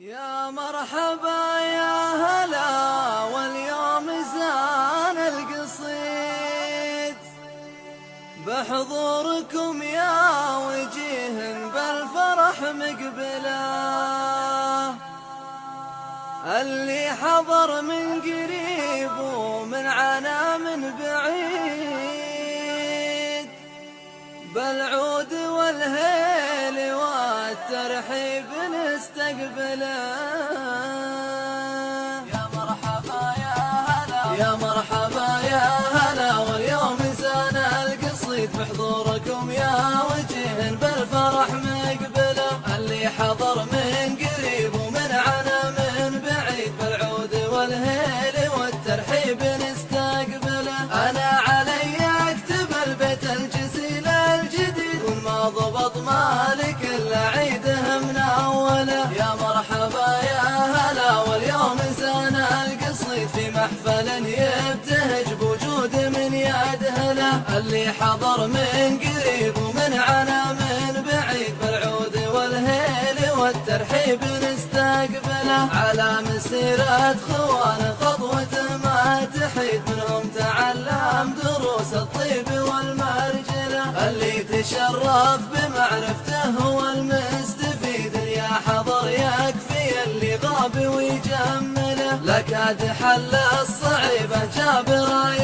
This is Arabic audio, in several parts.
يا مرحبا يا هلا واليوم زان القصيد بحضوركم يا وجيه بالفرح مقبله، اللي حضر من قريب ومن عنا من بعيد، بالعود والهيل والترحيب نستقبله. يا مرحبا يا هلا يا مرحبا يا هلا واليوم زان القصيد بحضوركم يا وجيه بالفرح مقبله، اللي حضر من قريب ومن عنا من بعيد، بالعود والهيل والترحيب نستقبله. انا علي اكتب البيت الجزيل الجديد والما ضبط مالك الا عيده من اوله. يا مرحبا يا هلا واليوم زان القصيد في محفل يبتهج بوجود من يدهله، اللي حضر من قريب ومن عنا من بعيد، بالعود والهيل والترحيب نستقبله. على مسيرة خوان خطوة ما تحيد، منهم تعلم دروس الطيب والمرجله، اللي تشرف بمعرفته هو المستفيد. يا حضر يكفي اللي غاب ويجمله، لكاد حل الصعيبة جاب راي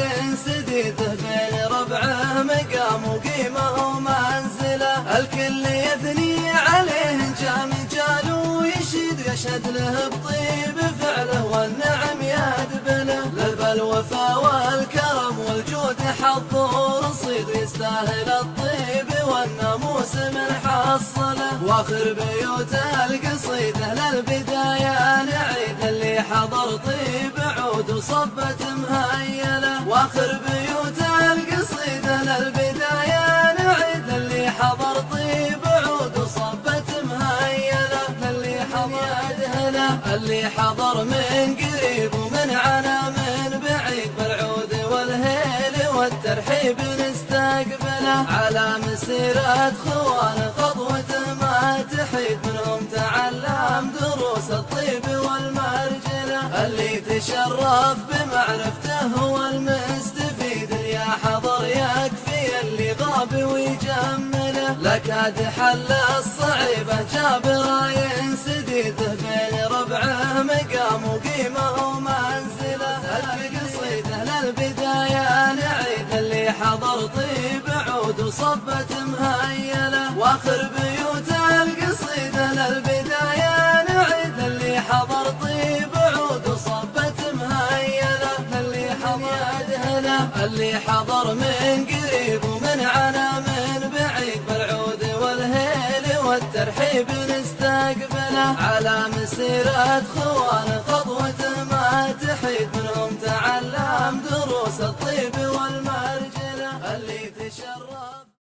سديده، بين ربعه مقام وقيمه ومنزله، الكل يثني عليه جام جال ويشيد، يشهد له بطيب فعله والنعم يدبله، بالوفا والكرم والجود حظ ورصيد، يستاهل الطيب والناموس من حصله. واخر بيوت القصيد اهل البدايه نعيد، اللي حضر طيب عود وصبت مهيله. واخر بيوت القصيد اهل البدايه نعيد، اللي حضر طيب عود وصبت مهيله، اللي حضر يدهله، اللي حضر من قريب ومن عنا من بعيد، بالعود والهيل والترحيب نستقبله. على مسيرة خوان خطوة ما تحيد، منهم تعلم دروس الطيب والمرجله، اللي تشرف بمعرفته هو المستفيد. يا حضر يكفي اللي غاب ويجمله، لكاد حل الصعيبة جاب راي سديده، بين ربعه مقام وقيمه ومنزله، القصيد اهل البدايه نعيد، اللي حضر طيب عود وصبت مهيله. واخر بيوت القصيد اهل البدايه نعيد، اللي حضر طيب عود وصبت مهيله، اللي حضر يدهله، اللي حضر من قريب ومن عنا من بعيد، بالعود والهيل والترحيب نستقبله. على مسيرة خوان خطوة ما تحيد، منهم تعلم دروس الطيب